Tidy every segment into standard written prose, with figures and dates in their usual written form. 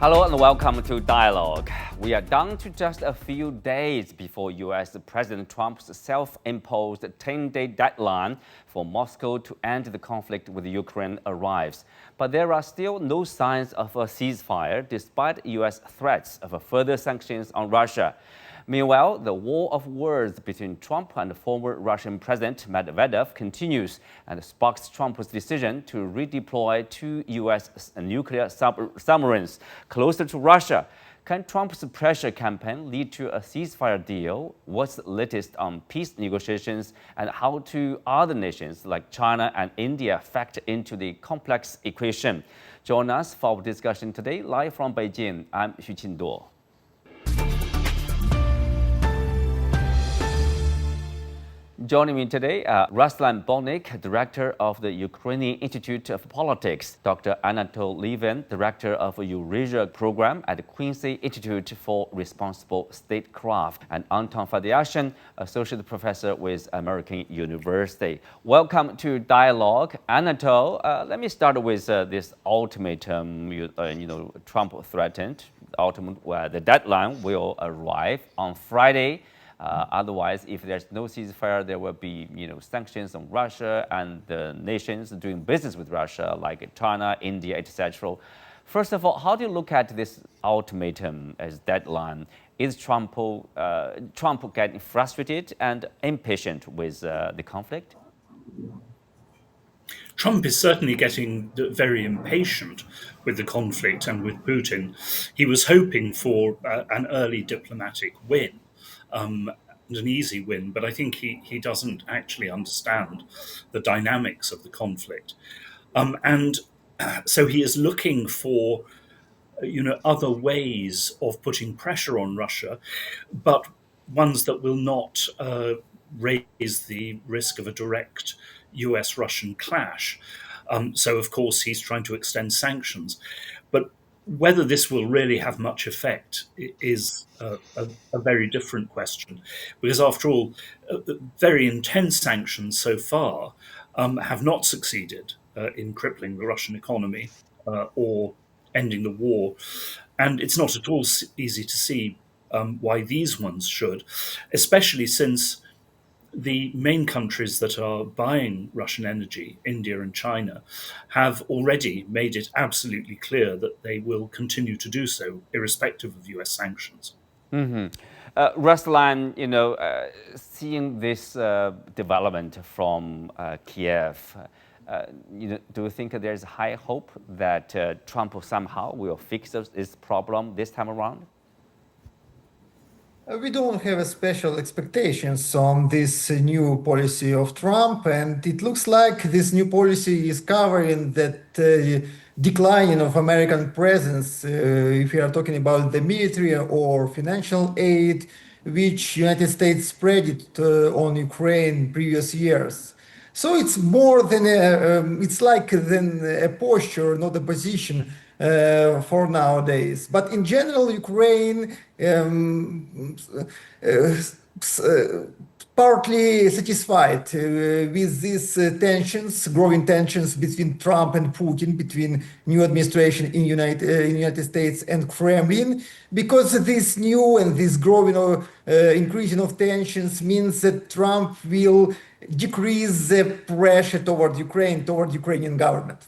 Hello and welcome to Dialogue. We are down to just a few days before US President Trump's self-imposed 10-day deadline for Moscow to end the conflict with Ukraine arrives. But there are still no signs of a ceasefire despite US threats of further sanctions on Russia. Meanwhile, the war of words between Trump and former Russian President Medvedev continues and sparks Trump's decision to redeploy two U.S. nuclear submarines closer to Russia. Can Trump's pressure campaign lead to a ceasefire deal? What's the latest on peace negotiations and how do other nations like China and India factor into the complex equation? Join us for our discussion today, live from Beijing. I'm Xu Qinduo. Joining me today, Ruslan Bortnik, Director of the Ukrainian Institute of Politics, Dr. Anatol Lieven, Director of the Eurasia Program at the Quincy Institute for Responsible Statecraft, and Anton Fedyashin, Associate Professor with American University. Welcome to Dialogue. Anatol, let me start with this ultimatum, Trump threatened. The deadline will arrive on Friday. Otherwise, if there's no ceasefire, there will be, sanctions on Russia and the nations doing business with Russia, like China, India, etc. First of all, how do you look at this ultimatum as deadline? Is Trump getting frustrated and impatient with the conflict? Trump is certainly getting very impatient with the conflict and with Putin. He was hoping for an early diplomatic win. An easy win, but I think he doesn't actually understand the dynamics of the conflict. And so he is looking for, other ways of putting pressure on Russia, but ones that will not raise the risk of a direct US-Russian clash. So, of course, he's trying to extend sanctions. But whether this will really have much effect is a very different question, because after all, very intense sanctions so far have not succeeded in crippling the Russian economy or ending the war. And it's not at all easy to see why these ones should, especially since the main countries that are buying Russian energy, India and China, have already made it absolutely clear that they will continue to do so, irrespective of US sanctions. Ruslan, seeing this development from Kiev, do you think there's high hope that Trump somehow will fix this problem this time around? We don't have special expectations on this new policy of Trump, and it looks like this new policy is covering that decline of American presence, if we are talking about the military or financial aid, which United States spread it on Ukraine previous years. So it's more than it's like than a posture, not a position for nowadays. But in general, Ukraine partly satisfied with these growing tensions between Trump and Putin, between new administration in United States and Kremlin, because this new and this growing increasing of tensions means that Trump will decrease the pressure toward Ukraine, toward Ukrainian government.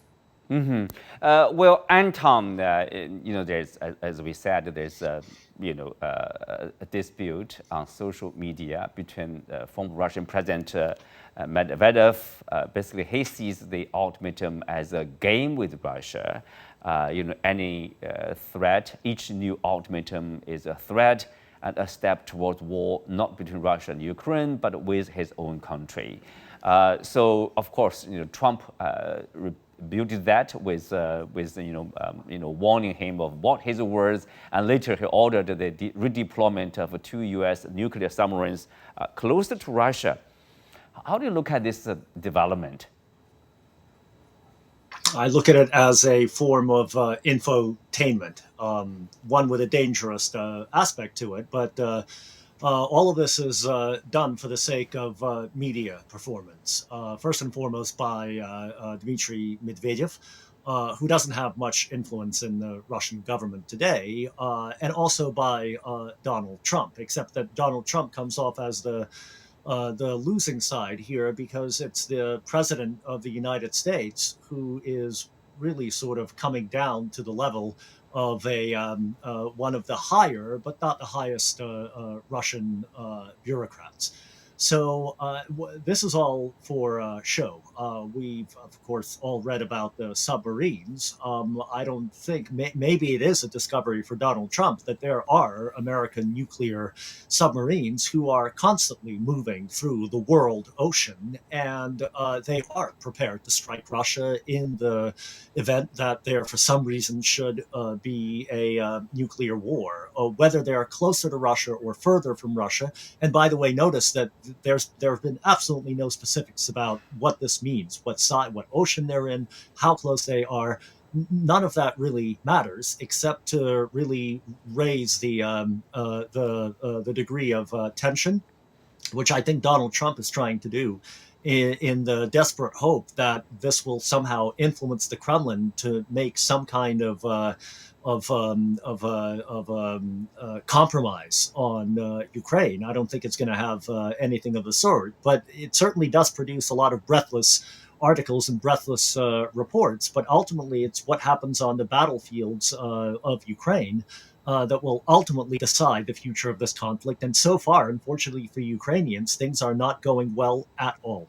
Well, Anton, there's, as we said, there's a dispute on social media between former Russian President Medvedev. Basically, he sees the ultimatum as a game with Russia. Any threat, each new ultimatum is a threat and a step towards war, not between Russia and Ukraine, but with his own country. So, of course, Trump rebuted that with warning him of what his words, and later he ordered the redeployment of two U.S. nuclear submarines closer to Russia. How do you look at this development? I look at it as a form of infotainment, one with a dangerous aspect to it, but all of this is done for the sake of media performance, first and foremost by Dmitry Medvedev, who doesn't have much influence in the Russian government today, and also by Donald Trump, except that Donald Trump comes off as the losing side here because it's the president of the United States who is really sort of coming down to the level of one of the higher, but not the highest Russian bureaucrats. So this is all for show. We've, of course, all read about the submarines. I don't think, maybe it is a discovery for Donald Trump that there are American nuclear submarines who are constantly moving through the world ocean, and they are prepared to strike Russia in the event that there, for some reason, should be a nuclear war. Whether they're closer to Russia or further from Russia. And by the way, notice that there have been absolutely no specifics about what this means, what side, what ocean they're in, how close they are. None of that really matters, except to really raise the degree of tension, which I think Donald Trump is trying to do, in the desperate hope that this will somehow influence the Kremlin to make some kind of compromise on Ukraine. I don't think it's going to have anything of the sort, but it certainly does produce a lot of breathless articles and breathless reports. But ultimately, it's what happens on the battlefields of Ukraine that will ultimately decide the future of this conflict. And so far, unfortunately for Ukrainians, things are not going well at all.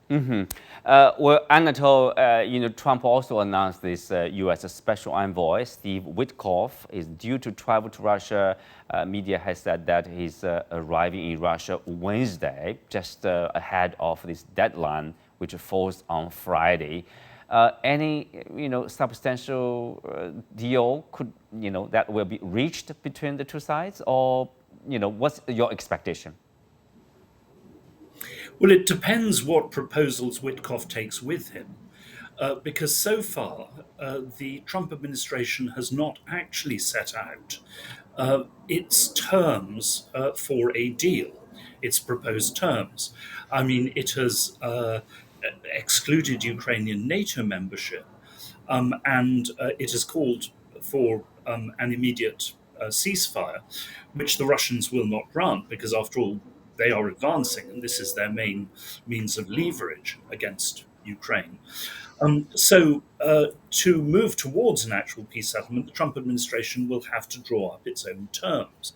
Well, Anatol, Trump also announced this U.S. Special Envoy, Steve Witkoff, is due to travel to Russia. Media has said that he's arriving in Russia Wednesday, just ahead of this deadline, which falls on Friday. Any, substantial deal could, that will be reached between the two sides, or, what's your expectation? Well, it depends what proposals Witkoff takes with him, because so far the Trump administration has not actually set out its terms for a deal, its proposed terms. I mean, it has excluded Ukrainian NATO membership, and it has called for an immediate ceasefire, which the Russians will not grant because, after all, they are advancing, and this is their main means of leverage against Ukraine. So to move towards an actual peace settlement, the Trump administration will have to draw up its own terms.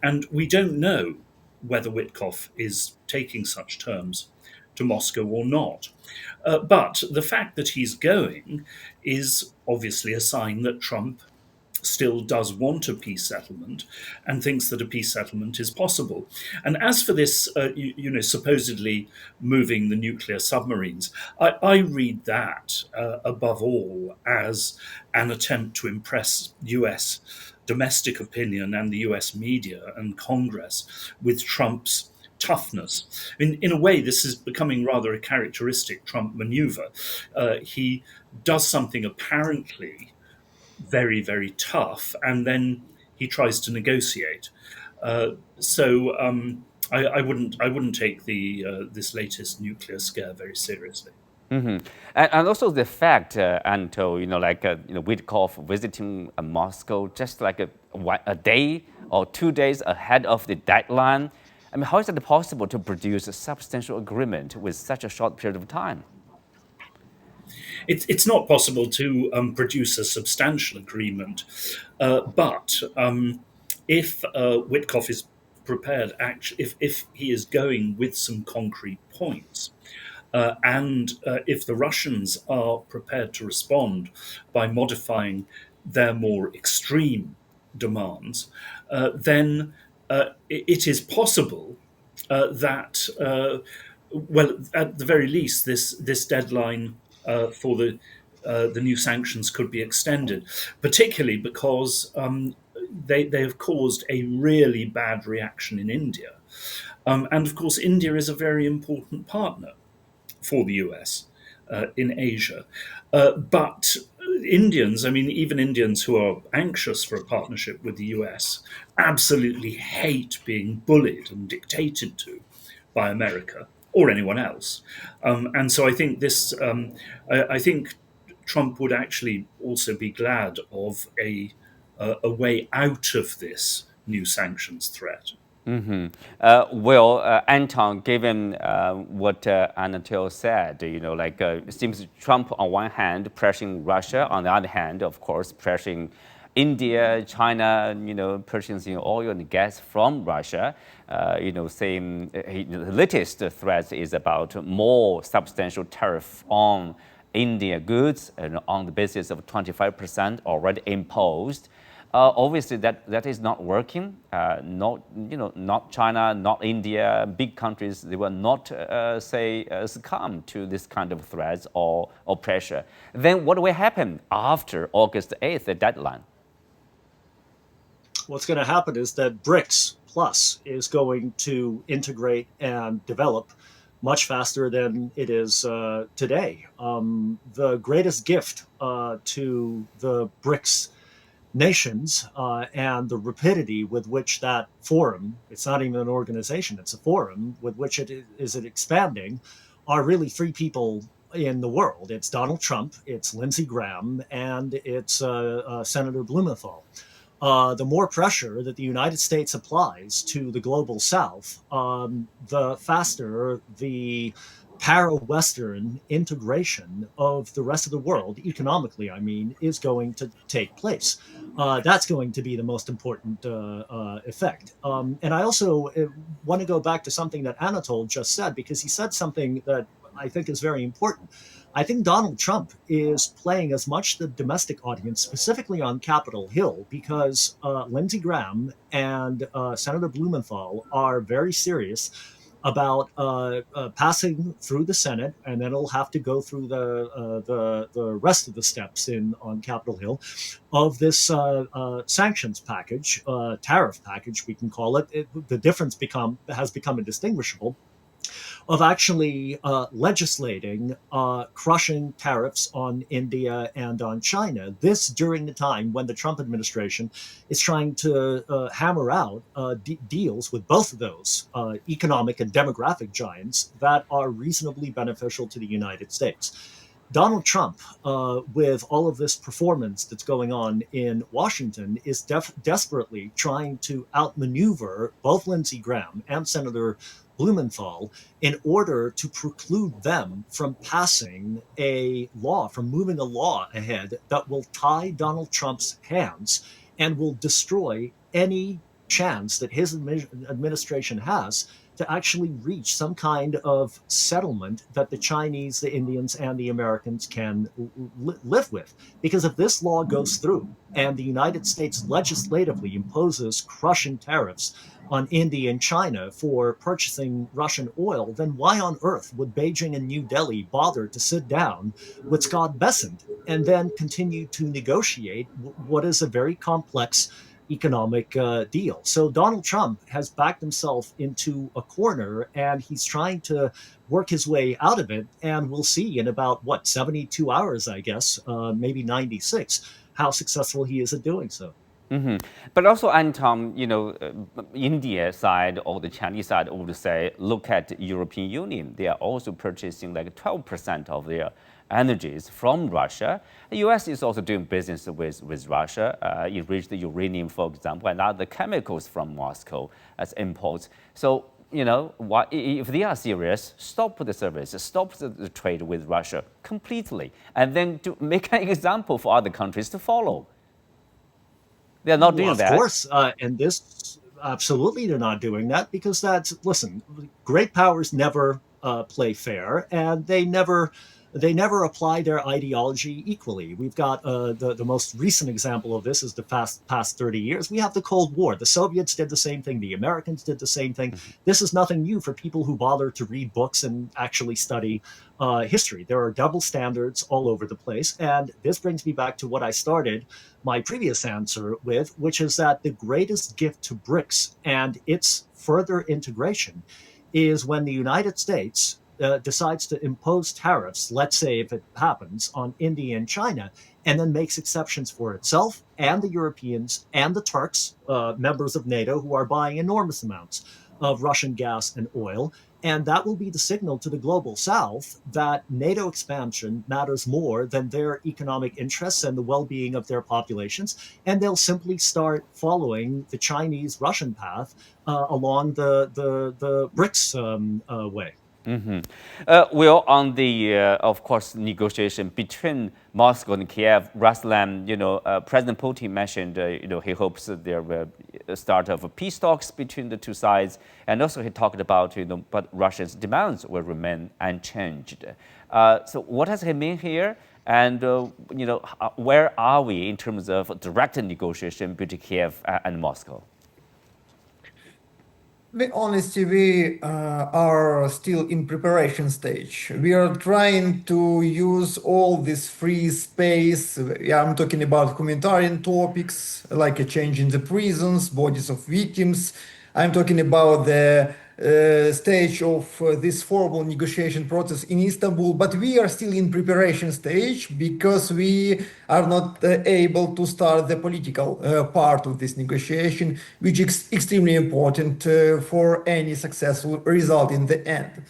And we don't know whether Witkoff is taking such terms to Moscow or not. But the fact that he's going is obviously a sign that Trump still does want a peace settlement and thinks that a peace settlement is possible. And as for this, supposedly moving the nuclear submarines, I read that above all as an attempt to impress US domestic opinion and the US media and Congress with Trump's toughness. In a way, this is becoming rather a characteristic Trump maneuver. He does something apparently very, very tough, and then he tries to negotiate. So I wouldn't take this latest nuclear scare very seriously. And also the fact, Anto, Witkoff visiting Moscow just like a day or 2 days ahead of the deadline. I mean, how is it possible to produce a substantial agreement with such a short period of time? It's not possible to produce a substantial agreement, but if Witkoff is prepared, if he is going with some concrete points, and if the Russians are prepared to respond by modifying their more extreme demands, then it is possible that, well, at the very least, this deadline for the new sanctions could be extended, particularly because they have caused a really bad reaction in India. And of course, India is a very important partner for the US in Asia. But Indians, I mean, even Indians who are anxious for a partnership with the US, absolutely hate being bullied and dictated to by America or anyone else. And so I think I think Trump would actually also be glad of a way out of this new sanctions threat. Anton, given what Anatol said, it seems Trump on one hand pressuring Russia, on the other hand, of course, pressuring India, China, purchasing oil and gas from Russia. Saying the latest threat is about more substantial tariff on India goods and on the basis of 25% already imposed. Obviously, that is not working. Not China, not India, big countries. They will not succumb to this kind of threats or pressure. Then what will happen after August 8th, the deadline? What's going to happen is that BRICS Plus is going to integrate and develop much faster than it is today. The greatest gift to the BRICS nations and the rapidity with which that forum, it's not even an organization, it's a forum with which it is expanding, are really three people in the world. It's Donald Trump, it's Lindsey Graham, and it's Senator Blumenthal. The more pressure that the United States applies to the global South, the faster the para-Western integration of the rest of the world, economically, is going to take place. That's going to be the most important effect. And I also want to go back to something that Anatol just said, because he said something that I think is very important. I think Donald Trump is playing as much the domestic audience, specifically on Capitol Hill, because Lindsey Graham and Senator Blumenthal are very serious about passing through the Senate, and then it'll have to go through the rest of the steps on Capitol Hill of this sanctions package, tariff package, we can call it. The difference has become indistinguishable, of actually legislating crushing tariffs on India and on China. This during the time when the Trump administration is trying to hammer out deals with both of those economic and demographic giants that are reasonably beneficial to the United States. Donald Trump, with all of this performance that's going on in Washington, is desperately trying to outmaneuver both Lindsey Graham and Senator Blumenthal in order to preclude them from passing a law, from moving a law ahead that will tie Donald Trump's hands and will destroy any chance that his administration has to actually reach some kind of settlement that the Chinese, the Indians, and the Americans can live with. Because if this law goes through and the United States legislatively imposes crushing tariffs on India and China for purchasing Russian oil, then why on earth would Beijing and New Delhi bother to sit down with Scott Bessent and then continue to negotiate what is a very complex economic deal? So Donald Trump has backed himself into a corner, and he's trying to work his way out of it. And we'll see in about 72 hours, I guess, maybe 96, how successful he is at doing so. But also, Anton, India side or the Chinese side would say, look at European Union. They are also purchasing like 12% of their energies from Russia. The U.S. is also doing business with Russia, enriched uranium, for example, and other chemicals from Moscow as imports. So, if they are serious, stop the service, stop the trade with Russia completely, and then to make an example for other countries to follow. They're not doing that. Of course, and this, absolutely they're not doing that, because listen, great powers never play fair, and they never apply their ideology equally. We've got the most recent example of this is the past 30 years. We have the Cold War. The Soviets did the same thing. The Americans did the same thing. This is nothing new for people who bother to read books and actually study history. There are double standards all over the place. And this brings me back to what I started my previous answer with, which is that the greatest gift to BRICS and its further integration is when the United States decides to impose tariffs, let's say if it happens, on India and China, and then makes exceptions for itself and the Europeans and the Turks, members of NATO, who are buying enormous amounts of Russian gas and oil. And that will be the signal to the global south that NATO expansion matters more than their economic interests and the well being of their populations. And they'll simply start following the Chinese Russian path along the BRICS way. Well, on the, of course, negotiation between Moscow and Kiev, Ruslan, President Putin mentioned, he hopes that there will start of peace talks between the two sides, and also he talked about, but Russia's demands will remain unchanged. So, what does he mean here? And where are we in terms of direct negotiation between Kiev and Moscow? To be honest, we are still in preparation stage. We are trying to use all this free space. I'm talking about humanitarian topics like a change in the prisons, bodies of victims. I'm talking about the stage of this formal negotiation process in Istanbul, but we are still in preparation stage because we are not able to start the political part of this negotiation, which is extremely important for any successful result in the end.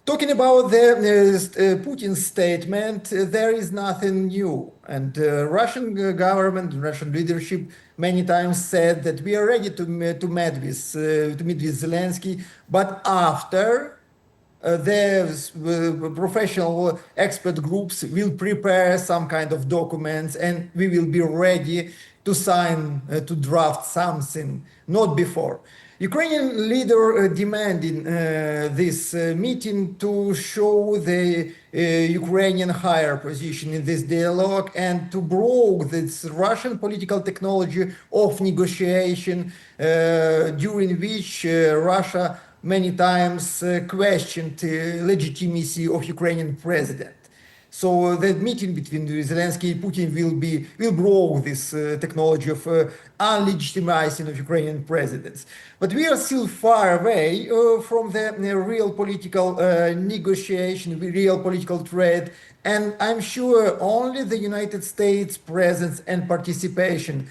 Talking about the Putin's statement, there is nothing new. And Russian government, Russian leadership many times said that we are ready to meet with Zelensky, but after the professional expert groups will prepare some kind of documents and we will be ready to sign, to draft something, not before. Ukrainian leader demanding this meeting to show the Ukrainian higher position in this dialogue and to broke this Russian political technology of negotiation during which Russia many times questioned the legitimacy of Ukrainian president. So the meeting between Zelensky and Putin will broke this technology of unlegitimizing of Ukrainian presidents. But we are still far away from the real political negotiation, real political trade, and I'm sure only the United States presence and participation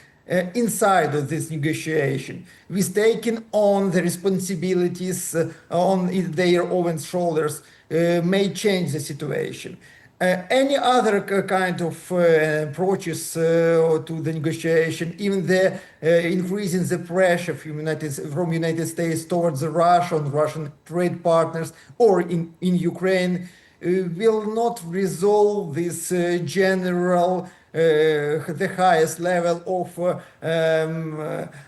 inside of this negotiation, with taking on the responsibilities on their own shoulders, may change the situation. Any other kind of approaches to the negotiation, even the increasing the pressure from United States towards Russia and Russian trade partners or in Ukraine, will not resolve this general the highest level of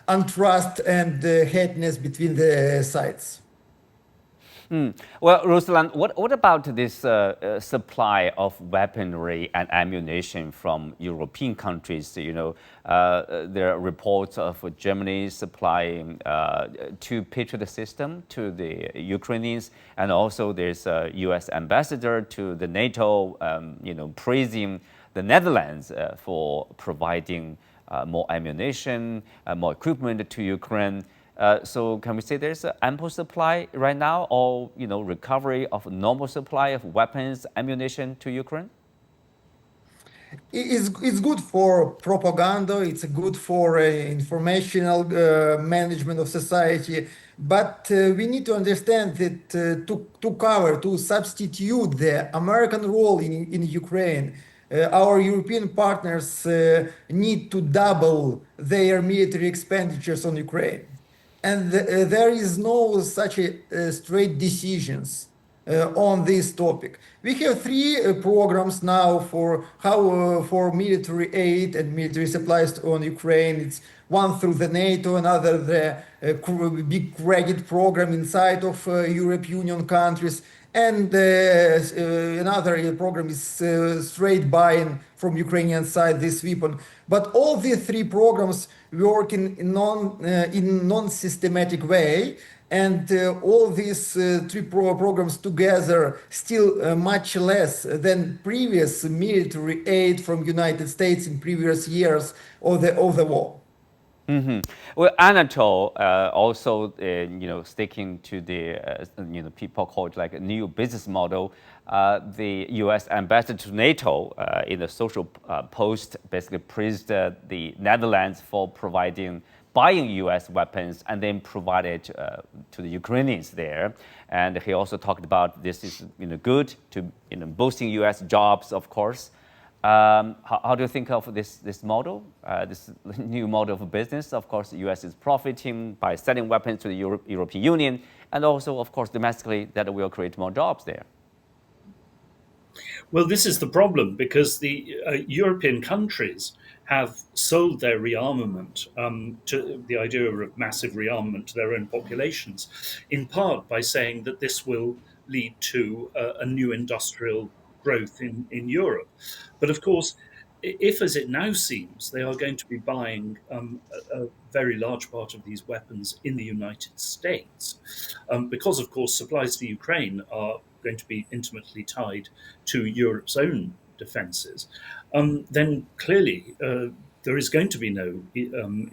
untrust and hatiness between the sides. Well, Ruslan, what about this supply of weaponry and ammunition from European countries? There are reports of Germany supplying 2 Patriot systems to the Ukrainians, and also there's a U.S. ambassador to the NATO, praising the Netherlands for providing more ammunition, more equipment to Ukraine. So can we say there's an ample supply right now, or recovery of normal supply of weapons, ammunition to Ukraine? It's good for propaganda. It's good for informational management of society. But we need to understand that to substitute the American role in Ukraine, our European partners need to double their military expenditures on Ukraine. And there is no such straight decisions on this topic. We have 3 programs now for for military aid and military supplies on Ukraine. It's one through the NATO, another the big credit program inside of European Union countries, and another program is straight buying from Ukrainian side this weapon. But all these 3 programs working in non-systematic way, and all these 3 programs together still much less than previous military aid from United States in previous years of the war. Well, Anatol also, sticking to the, people call it like a new business model. The U.S. ambassador to NATO in the social post basically praised the Netherlands for providing buying U.S. weapons and then provide it to the Ukrainians there. And he also talked about this is good to boosting U.S. jobs, of course. How do you think of this model, this new model of business? Of course, the U.S. is profiting by selling weapons to the European Union, and also, of course, domestically, that will create more jobs there. Well, this is the problem because the European countries have sold their rearmament to the idea of massive rearmament to their own populations, in part by saying that this will lead to a new industrial growth in Europe. But of course, if, as it now seems, they are going to be buying a very large part of these weapons in the United States, because, of course, supplies to Ukraine are going to be intimately tied to Europe's own defences, then clearly there is going to be no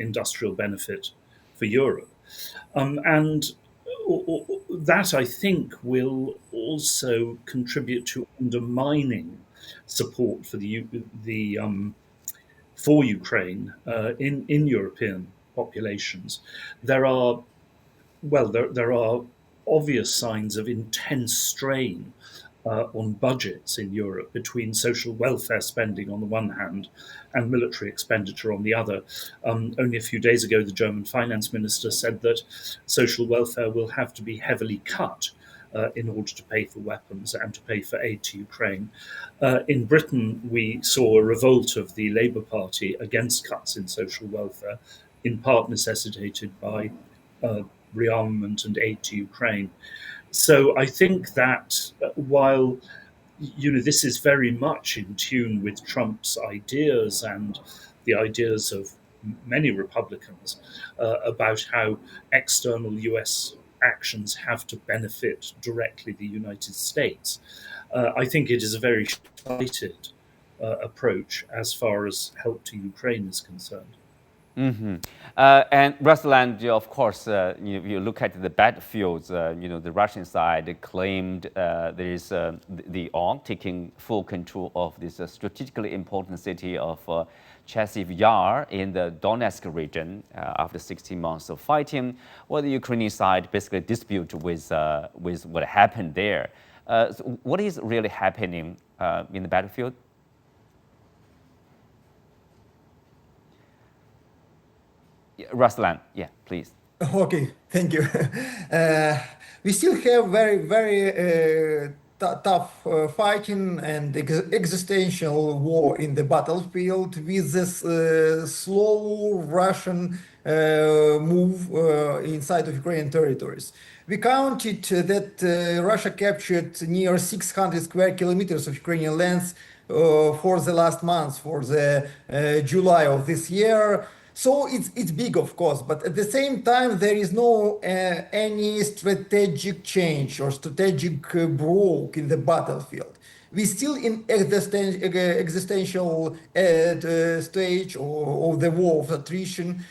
industrial benefit for Europe. And that, I think, will also contribute to undermining support for for Ukraine in European populations. There are obvious signs of intense strain on budgets in Europe between social welfare spending on the one hand and military expenditure on the other. Only a few days ago, the German finance minister said that social welfare will have to be heavily cut in order to pay for weapons and to pay for aid to Ukraine. In Britain, we saw a revolt of the Labour Party against cuts in social welfare, in part necessitated by rearmament and aid to Ukraine. So I think that while this is very much in tune with Trump's ideas and the ideas of many Republicans about how external US actions have to benefit directly the United States, I think it is a very short-sighted approach as far as help to Ukraine is concerned. Mm-hmm. And Ruslan, of course, you look at the battlefields. The Russian side claimed they are taking full control of this strategically important city of Chasiv Yar in the Donetsk region after 16 months of fighting. Well, the Ukrainian side basically dispute with what happened there. So what is really happening in the battlefield? Ruslan, yeah, please. Okay, thank you. We still have very tough fighting and existential war in the battlefield with this slow Russian move inside of Ukrainian territories. We counted that Russia captured near 600 square kilometers of Ukrainian lands for the last month, for the July of this year. So it's big, of course, but at the same time, there is no any strategic change or strategic break in the battlefield. We're still in existential stage of the war of attrition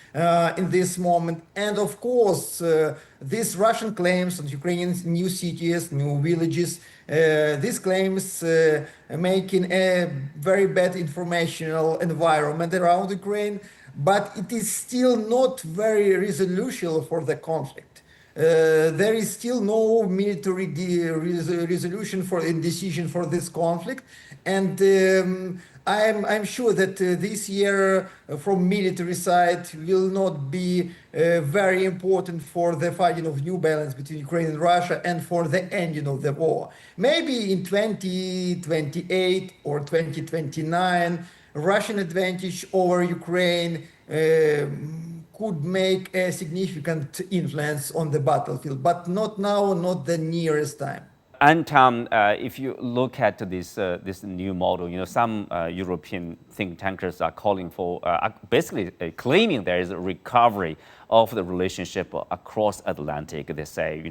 in this moment. And of course, these Russian claims on Ukrainian new cities, new villages, these claims making a very bad informational environment around Ukraine, but it is still not very resolution for the conflict. There is still no military resolution for and decision for this conflict, and I'm sure that this year, from military side, will not be very important for the finding of new balance between Ukraine and Russia and for the ending of the war. Maybe in 2028 or 2029, Russian advantage over Ukraine could make a significant influence on the battlefield, but not now, not the nearest time. Anton, if you look at this new model, some European think tankers are calling for, basically claiming there is a recovery of the relationship across Atlantic. They say,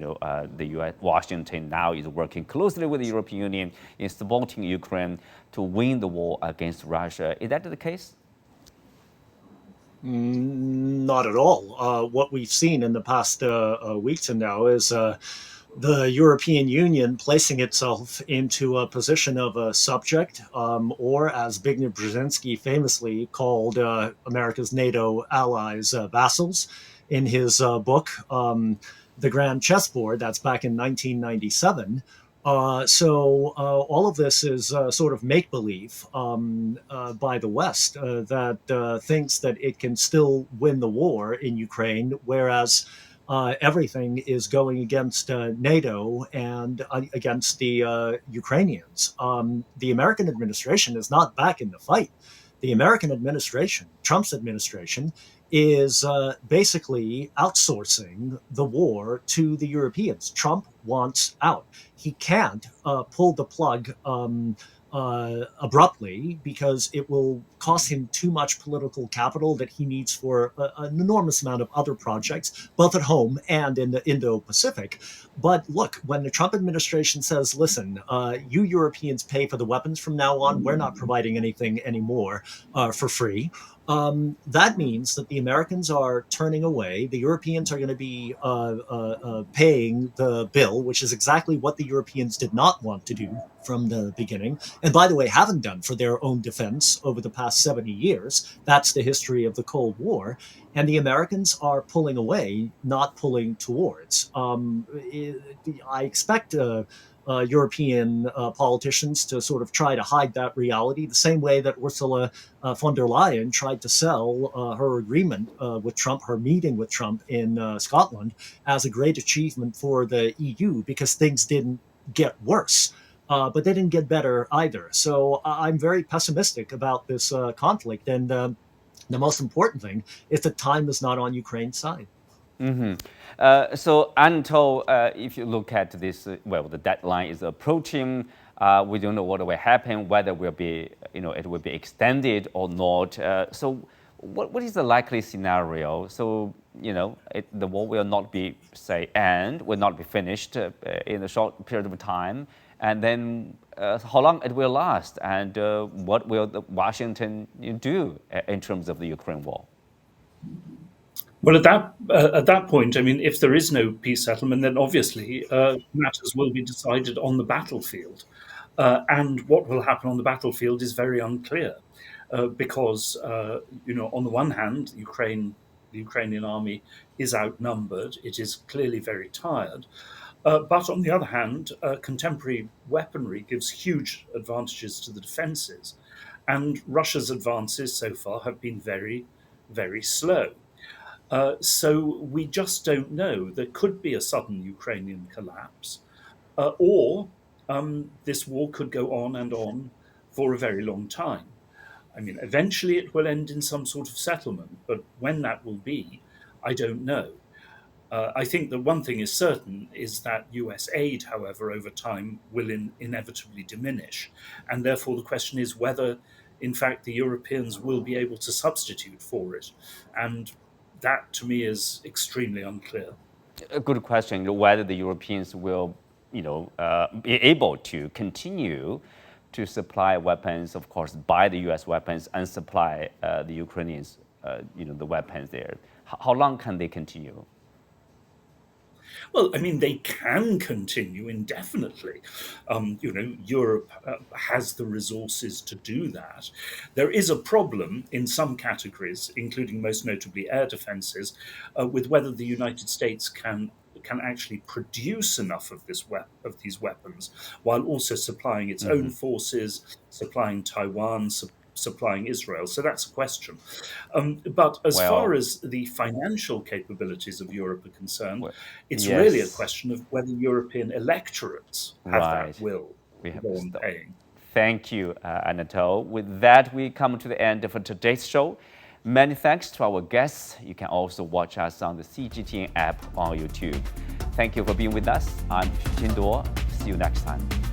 the U.S. Washington now is working closely with the European Union in supporting Ukraine to win the war against Russia. Is that the case? Not at all. What we've seen in the past weeks and now is the European Union placing itself into a position of a subject, or as Zbigniew Brzezinski famously called America's NATO allies vassals in his book, The Grand Chessboard, that's back in 1997. All of this is sort of make-believe by the West that thinks that it can still win the war in Ukraine, whereas everything is going against NATO and against the Ukrainians. The American administration is not back in the fight. The American administration, Trump's administration, is basically outsourcing the war to the Europeans. Trump wants out. He can't pull the plug abruptly because it will cost him too much political capital that he needs for an enormous amount of other projects, both at home and in the Indo-Pacific. But look, when the Trump administration says, listen, you Europeans pay for the weapons from now on, we're not providing anything anymore for free. That means that the Americans are turning away. The Europeans are going to be paying the bill, which is exactly what the Europeans did not want to do from the beginning. And by the way, haven't done for their own defense over the past 70 years. That's the history of the Cold War. And the Americans are pulling away, not pulling towards. I expect European politicians to sort of try to hide that reality, the same way that Ursula von der Leyen tried to sell her agreement with Trump, her meeting with Trump in Scotland, as a great achievement for the EU because things didn't get worse. But they didn't get better either. So I'm very pessimistic about this conflict. And the most important thing is that time is not on Ukraine's side. Mm-hmm. So Anatol, if you look at this, well, the deadline is approaching. We don't know what will happen, whether it will be, it will be extended or not. So what is the likely scenario? So, the war will not be, will not be finished in a short period of time. And then how long it will last? And what will Washington do in terms of the Ukraine war? Well, at that point, I mean, if there is no peace settlement, then obviously matters will be decided on the battlefield, and what will happen on the battlefield is very unclear, because on the one hand, the Ukrainian army is outnumbered; it is clearly very tired. But on the other hand, contemporary weaponry gives huge advantages to the defenses, and Russia's advances so far have been very, very slow. So we just don't know. There could be a sudden Ukrainian collapse, or this war could go on and on for a very long time. I mean, eventually it will end in some sort of settlement, but when that will be, I don't know. I think that one thing is certain is that US aid, however, over time will inevitably diminish. And therefore the question is whether, in fact, the Europeans will be able to substitute for it. And that, to me, is extremely unclear. A good question, whether the Europeans will, be able to continue to supply weapons, of course, buy the U.S. weapons and supply the Ukrainians, the weapons there. How long can they continue? Well, I mean, they can continue indefinitely. Europe has the resources to do that. There is a problem in some categories, including most notably air defenses, with whether the United States can actually produce enough of these weapons while also supplying its own forces, supplying Taiwan, supplying Israel. So that's a question. But as far as the financial capabilities of Europe are concerned, it's really a question of whether European electorates have that will on paying. Thank you, Anatol. With that, we come to the end of today's show. Many thanks to our guests. You can also watch us on the CGTN app on YouTube. Thank you for being with us. I'm Xu Jinduo. See you next time.